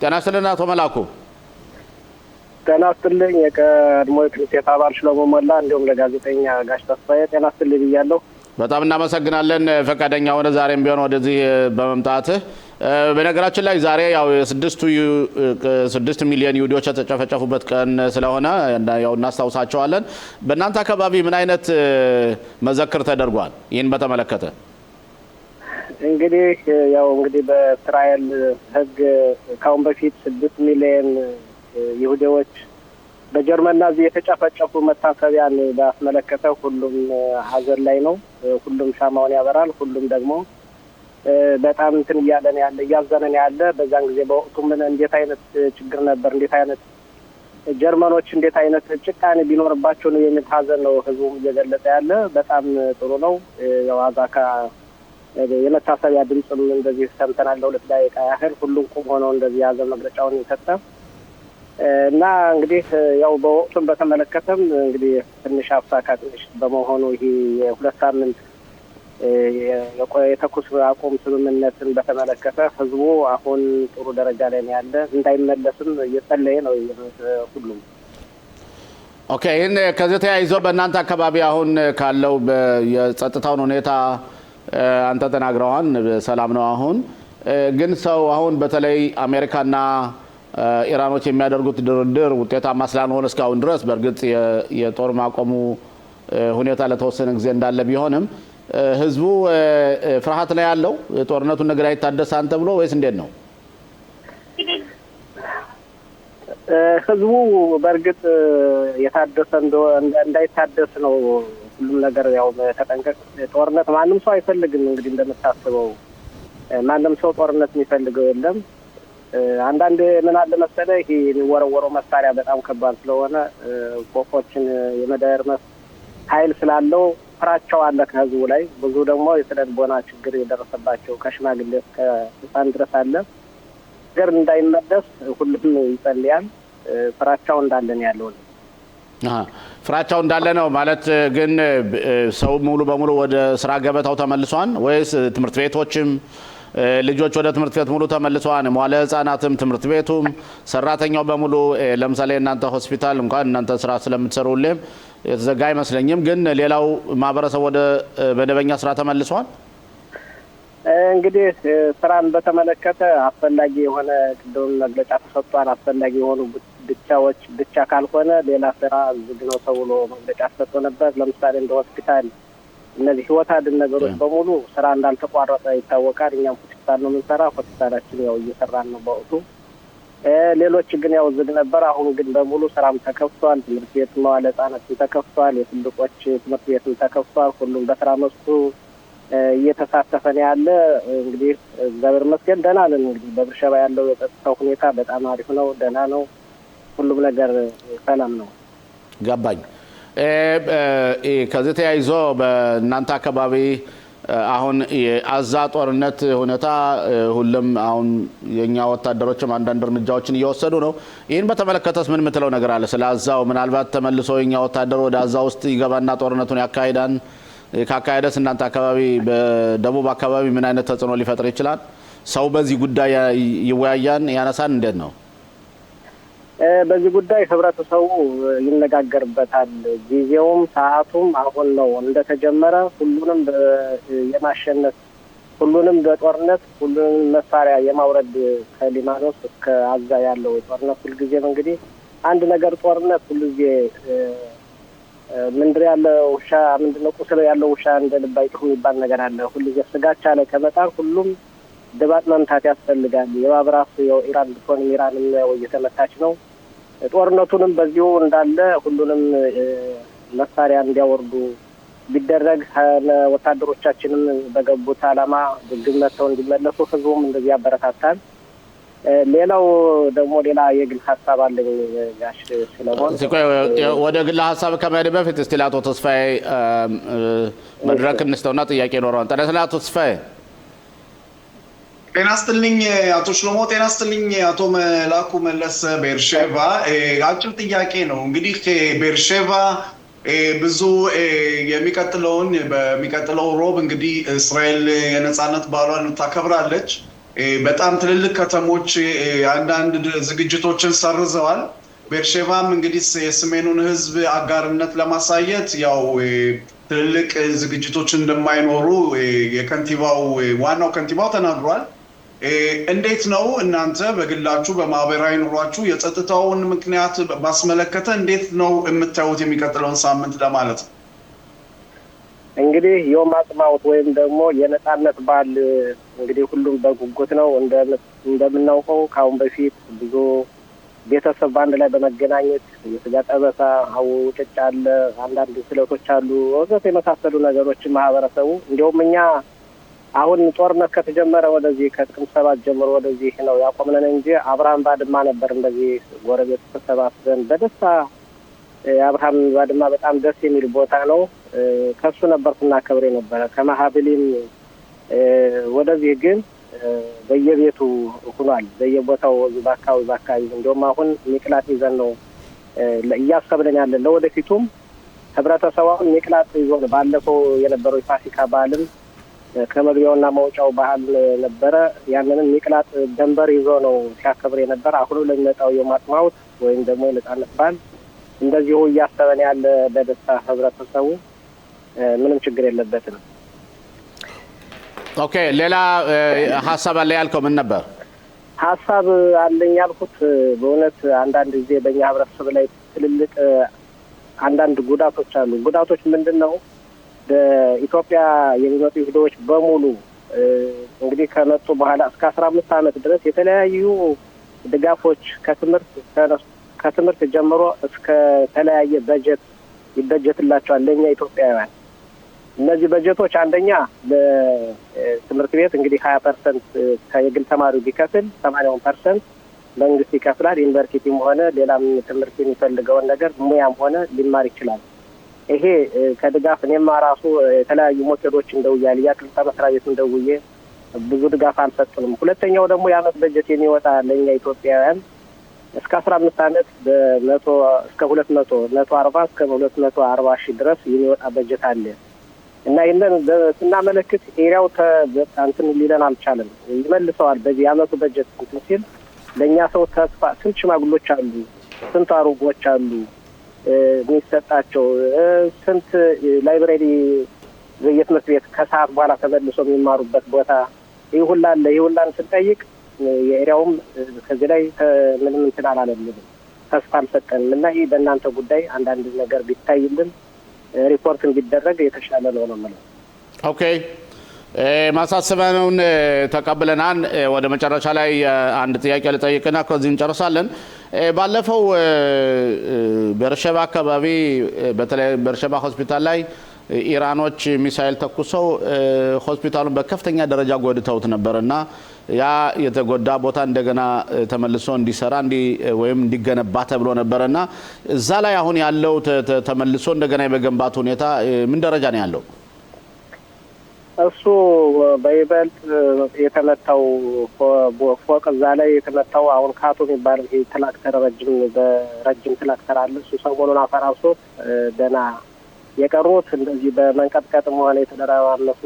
ጤና ይስጥልን አቶ መላኩ። ጤና ይስጥልኝ የቀድሞ የክኔሴት አባል ሽሎሞ ሞላ እንዲሁም ለጋዜጠኛ ጋሽ ተስፋዬ ጤና ይስጥልኝ ብያለሁ። በጣም እናመሰግናለን ፈቃደኛ ሆነ ዛሬም ቢሆን ወደዚህ በመምጣትህ። በነገራችን ላይ ዛሬ ያው የ6 ሚሊዮን ይሁዶች የተጨፈጨፉበት ቀን ስለሆነ ያው እናስታውሳቸዋለን። በእናንተ አካባቢ ምን አይነት መዘክር ተደርጓል? ይህን በተመለከተ እንግዲህ በእስራኤል ሕግ ካሁን በፊት 6 ሚሊዮን ይሁዶች በጀርመን ናዚ የተጨፈጨፉ መታሰቢያን ባስመለከተ ሁሉም ሀዘን ላይ ነው። ሁሉም ሻማውን ያበራል። ሁሉም ደግሞ በጣም እንትን እያዘነን ያለ በዛን ጊዜ በወቅቱ ምን እንዴት አይነት ችግር ነበር፣ እንዴት አይነት ጀርመኖች እንዴት አይነት ጭቃኔ ቢኖርባቸው ነው የሚል ሀዘን ነው ህዝቡም እየገለጸ ያለ። በጣም ጥሩ ነው። ያው አዛካ የመታሰቢያ ድምጽም እንደዚህ ሰምተናል። ለሁለት ደቂቃ ያህል ሁሉም ቁም ሆነው እንደዚህ ሀዘን መግለጫውን የሰጠ እና እንግዲህ ያው በወቅቱን በተመለከተም እንግዲህ ትንሽ አፍሳካ ትንሽ በመሆኑ ይሄ የሁለት ሳምንት የተኩስ አቁም ስምምነትን በተመለከተ ህዝቡ አሁን ጥሩ ደረጃ ላይ ነው ያለ። እንዳይመለስም እየጸለየ ነው ሁሉም። ኦኬ፣ ይህን ከዚህ ተያይዞ በእናንተ አካባቢ አሁን ካለው የጸጥታውን ሁኔታ አንተ ተናግረዋል። ሰላም ነው አሁን። ግን ሰው አሁን በተለይ አሜሪካና ኢራኖች የሚያደርጉት ድርድር ውጤታማ ስላልሆነ እስካሁን ድረስ በእርግጥ የጦር ማቆሙ ሁኔታ ለተወሰነ ጊዜ እንዳለ ቢሆንም ህዝቡ ፍርሃት ላይ ያለው ጦርነቱን ነገር አይታደሳን ተብሎ ወይስ እንዴት ነው? ህዝቡ በእርግጥ የታደሰ እንዳይታደስ ነው ሁሉም ነገር ያው ተጠንቀቅ። ጦርነት ማንም ሰው አይፈልግም። እንግዲህ እንደምታስበው ማንም ሰው ጦርነት የሚፈልገው የለም። አንዳንድ ምን አለ መሰለ ይሄ የሚወረወረው መሳሪያ በጣም ከባድ ስለሆነ ፎቆችን የመደርመስ ኃይል ስላለው ፍራቻው አለ ከህዝቡ ላይ። ብዙ ደግሞ የስነ-ልቦና ችግር የደረሰባቸው ከሽማግሌ እስከ ህፃን ድረስ አለ። ነገር እንዳይመለስ ሁሉም ይጸልያል። ፍራቻው እንዳለን ያለው ፍራቻው እንዳለ ነው ማለት ግን ሰው ሙሉ በሙሉ ወደ ስራ ገበታው ተመልሷል ወይስ ትምህርት ቤቶችም ልጆች ወደ ትምህርት ቤት ሙሉ ተመልሰዋል? መዋለ ህፃናትም ትምህርት ቤቱም ሰራተኛው በሙሉ ለምሳሌ እናንተ ሆስፒታል እንኳን እናንተ ስራ ስለምትሰሩልም የተዘጋ አይመስለኝም። ግን ሌላው ማህበረሰብ ወደ መደበኛ ስራ ተመልሷል። እንግዲህ ስራን በተመለከተ አስፈላጊ የሆነ ቅድም መግለጫ ተሰጥቷል። አስፈላጊ የሆኑ ብቻ ካልሆነ ሌላ ስራ ዝግ ነው ተብሎ መግለጫ ተሰጥቶ ነበር። ለምሳሌ እንደ ሆስፒታል እነዚህ ህይወት አድን ነገሮች በሙሉ ስራ እንዳልተቋረጠ ይታወቃል። እኛም ሆስፒታል ነው የምንሰራ። ሆስፒታላችን ያው እየሰራን ነው በወቅቱ። ሌሎች ግን ያው ዝግ ነበር። አሁን ግን በሙሉ ስራም ተከፍቷል። ትምህርት ቤት መዋለ ህጻናትም ተከፍቷል። የትልቆች ትምህርት ቤትም ተከፍቷል። ሁሉም በስራ መስኩ እየተሳተፈ ነው ያለ። እንግዲህ እግዚአብሔር ይመስገን ደህና ነን። እንግዲህ በብርሸባ ያለው የጸጥታው ሁኔታ በጣም አሪፍ ነው፣ ደህና ነው። ሁሉም ነገር ሰላም ነው። ገባኝ። ከዚህ ተያይዞ በእናንተ አካባቢ አሁን የአዛ ጦርነት ሁኔታ ሁሉም አሁን የኛ ወታደሮችም አንዳንድ እርምጃዎችን እየወሰዱ ነው። ይህን በተመለከተስ ምን የምትለው ነገር አለ? ስለ አዛው ምናልባት ተመልሶ የኛ ወታደር ወደ አዛ ውስጥ ይገባና ጦርነቱን ያካሂዳል? ካካሄደስ እናንተ አካባቢ በደቡብ አካባቢ ምን አይነት ተጽዕኖ ሊፈጥር ይችላል? ሰው በዚህ ጉዳይ ይወያያን ያነሳን እንዴት ነው? በዚህ ጉዳይ ህብረተሰቡ ይነጋገርበታል። ጊዜውም ሰዓቱም አሁን ነው። እንደተጀመረ ሁሉንም የማሸነፍ ሁሉንም በጦርነት ሁሉንም መሳሪያ የማውረድ ከሊባኖስ እስከ አዛ ያለው ጦርነት ሁልጊዜም እንግዲህ አንድ ነገር ጦርነት ሁልጊዜ ምንድር ያለ ውሻ ምንድነው ቁስል ያለው ውሻ እንደ ልብ አይጮህ የሚባል ነገር አለ። ሁልጊዜ ስጋቻ ላይ ከመጣን ሁሉም ድባጥ መምታት ያስፈልጋል። የባብራስ ያው ኢራን ብትሆን ኢራንም ያው እየተመታች ነው። ጦርነቱንም በዚሁ እንዳለ ሁሉንም መሳሪያ እንዲያወርዱ ቢደረግ ወታደሮቻችንም በገቡት ዓላማ ግመተው እንዲመለሱ ህዝቡም እንደዚህ ያበረታታል። ሌላው ደግሞ ሌላ የግል ሀሳብ አለኝ ጋሽ ስለሆነ ወደ ግል ሀሳብ ከመሄድ በፊት እስቲ ለአቶ ተስፋዬ መድረክ እንስተውና ጥያቄ ይኖረዋል። ጠነስላ አቶ ተስፋዬ ጤና ይስጥልኝ አቶ ሽሎሞ። ጤና ይስጥልኝ አቶ መላኩ መለሰ ቤርሼቫ። አጭር ጥያቄ ነው እንግዲህ ቤርሼቫ ብዙ በሚቀጥለው ሮብ እንግዲህ እስራኤል የነጻነት በዓሏን ታከብራለች። በጣም ትልልቅ ከተሞች አንዳንድ ዝግጅቶችን ሰርዘዋል። ቤርሼቫም እንግዲህ የሰሜኑን ህዝብ አጋርነት ለማሳየት ያው ትልልቅ ዝግጅቶች እንደማይኖሩ የከንቲባው ዋናው ከንቲባው ተናግሯል። እንዴት ነው እናንተ በግላችሁ በማህበራዊ ኑሯችሁ የጸጥታውን ምክንያት ባስመለከተ እንዴት ነው የምታዩት የሚቀጥለውን ሳምንት ለማለት ነው? እንግዲህ ዮም አጽማውት ወይም ደግሞ የነጻነት በዓል እንግዲህ ሁሉም በጉጉት ነው። እንደምናውቀው ከአሁን በፊት ብዙ ቤተሰብ በአንድ ላይ በመገናኘት የስጋ ጠበሳ፣ ውጭጭ አለ፣ አንዳንድ ስለቶች አሉ፣ ወዘተ የመሳሰሉ ነገሮችን ማህበረሰቡ እንዲሁም እኛ አሁን ጦርነት ከተጀመረ ወደዚህ ከጥቅምት 7 ጀምሮ ወደዚህ ነው ያቆምነን እንጂ አብርሃም ባድማ ነበር እንደዚህ ጎረቤት ተሰባስበን በደስታ የአብርሃም ባድማ በጣም ደስ የሚል ቦታ ነው። ከሱ ነበር ስናከብር የነበረ ከማሃብሊም ወደዚህ ግን በየቤቱ ሆኗል። በየቦታው በአካባቢ እንደውም አሁን ሚቅላጥ ይዘን ነው እያሰብን ያለን። ለወደፊቱም ህብረተሰቡን ሚቅላጥ ይዞ ባለፈው የነበረው የፋሲካ በዓልም ከመግቢያውና መውጫው ባህል ነበረ። ያንንም ሚቅላጥ ደንበር ይዞ ነው ሲያከብር የነበረ። አሁንም ለሚመጣው ዮም አጽማውት ወይም ደግሞ የነጻነት በዓል እንደዚሁ እያሰበን ያለ በደስታ ህብረተሰቡ ምንም ችግር የለበትም። ኦኬ፣ ሌላ ሀሳብ አለ ያልከው ምን ነበር? ሀሳብ አለኝ ያልኩት በእውነት አንዳንድ ጊዜ በእኛ ህብረተሰብ ላይ ትልልቅ አንዳንድ ጉዳቶች አሉ። ጉዳቶች ምንድን ነው? በኢትዮጵያ የሚመጡ ይሁዶች በሙሉ እንግዲህ ከመጡ በኋላ እስከ 15 ዓመት ድረስ የተለያዩ ድጋፎች ከትምህርት ጀምሮ እስከ ተለያየ በጀት ይበጀትላቸዋል ለእኛ ኢትዮጵያውያን። እነዚህ በጀቶች አንደኛ ለትምህርት ቤት እንግዲህ 20% ከየግል ተማሪው ቢከፍል 80% መንግስት ይከፍላል። ዩኒቨርሲቲም ሆነ ሌላም ትምህርት የሚፈልገውን ነገር ሙያም ሆነ ሊማር ይችላል። ይሄ ከድጋፍ እኔማ ራሱ የተለያዩ ሞቴሎች እንደውያል ያቅልጣ መስሪያ ቤት እንደውዬ ብዙ ድጋፍ አልሰጡንም። ሁለተኛው ደግሞ የዓመት በጀት የሚወጣ ለእኛ ኢትዮጵያውያን እስከ 15 ዓመት በ100 እስከ 140 እስከ 240 ሺህ ድረስ የሚወጣ በጀት አለ እና ይሄንን ስናመለክት ኤሪያው እንትን ሊለን አልቻለም። ይመልሰዋል በዚህ የዓመቱ በጀት እንትን ሲል ለእኛ ሰው ተስፋ ስንት ሽማግሎች አሉ፣ ስንት አሮጎች አሉ የሚሰጣቸው፣ ስንት ላይብረሪ የትምህርት ቤት ከሰዓት በኋላ ተመልሶ የሚማሩበት ቦታ ይህ ሁላ አለ። ይህ ሁላን ስንጠይቅ የኤሪያውም ከዚህ ላይ ምንም እንትን አላለንም፣ ተስፋ አልሰጠንም እና ይህ በእናንተ ጉዳይ አንዳንድ ነገር ቢታይልን ሪፖርት እንዲደረግ የተሻለ ነው የምለው። ኦኬ፣ ማሳሰቢያውን ተቀብለናል። ወደ መጨረሻ ላይ አንድ ጥያቄ ልጠይቅና ከዚህ እንጨርሳለን። ባለፈው ቤርሼባ አካባቢ በተለይ ቤርሼባ ሆስፒታል ላይ ኢራኖች ሚሳኤል ተኩሰው ሆስፒታሉን በከፍተኛ ደረጃ ጎድተውት ነበርና ያ የተጎዳ ቦታ እንደገና ተመልሶ እንዲሰራ ወይም እንዲገነባ ተብሎ ነበርና እዛ ላይ አሁን ያለው ተመልሶ እንደገና የመገንባት ሁኔታ ምን ደረጃ ነው ያለው? እሱ በይበልጥ የተመታው ፎቅ እዛ ላይ የተመታው አሁን ካቶ የሚባል ትራክተር ረጅም ትራክተር አለ። እሱ ሰሞኑን አፈራርሶት ደህና የቀሩት እንደዚህ በመንቀጥቀጥም ሆነ የተደራረሱ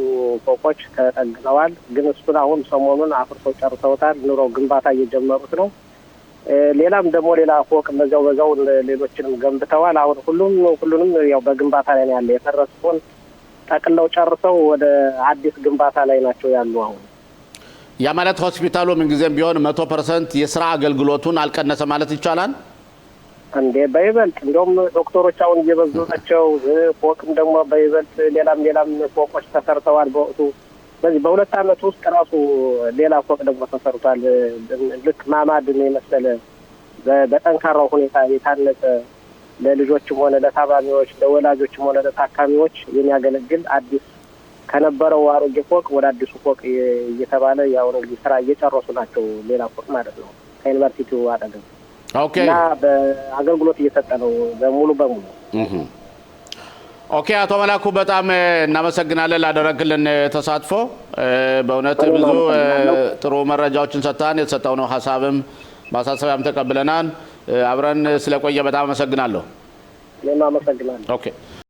ፎቆች ተጠግነዋል። ግን እሱን አሁን ሰሞኑን አፍርሰው ጨርሰውታል። ኑሮ ግንባታ እየጀመሩት ነው። ሌላም ደግሞ ሌላ ፎቅ በዛው ሌሎችንም ገንብተዋል። አሁን ሁሉንም ያው በግንባታ ላይ ነው ያለ። የፈረሰውን ጠቅለው ጨርሰው ወደ አዲስ ግንባታ ላይ ናቸው ያሉ። አሁን ያ ማለት ሆስፒታሉ ምንጊዜም ቢሆን 100% የስራ አገልግሎቱን አልቀነሰ ማለት ይቻላል እንዴ? በይበልጥ እንደውም ዶክተሮች አሁን እየበዙ ናቸው። ፎቅም ደግሞ በይበልጥ ሌላም ፎቆች ተሰርተዋል። በወቅቱ በዚህ በ2 ዓመት ውስጥ ራሱ ሌላ ፎቅ ደግሞ ተሰርቷል። ልክ ማማድን የመሰለ በጠንካራው ሁኔታ የታነጸ ለልጆችም ሆነ ለታማሚዎች፣ ለወላጆችም ሆነ ለታካሚዎች የሚያገለግል አዲስ ከነበረው አሮጌ ፎቅ ወደ አዲሱ ፎቅ እየተባለ ያው እንግዲህ ስራ እየጨረሱ ናቸው። ሌላ ፎቅ ማለት ነው ከዩኒቨርሲቲው አጠገብ። ኦኬ፣ እና በአገልግሎት እየሰጠ ነው ሙሉ በሙሉ። ኦኬ፣ አቶ መላኩ በጣም እናመሰግናለን ላደረግልን ተሳትፎ። በእውነት ብዙ ጥሩ መረጃዎችን ሰጥተን የተሰጠው ነው ሀሳብም ማሳሰቢያም ተቀብለናል። አብረን ስለቆየ በጣም አመሰግናለሁ። እኔም አመሰግናለሁ። ኦኬ።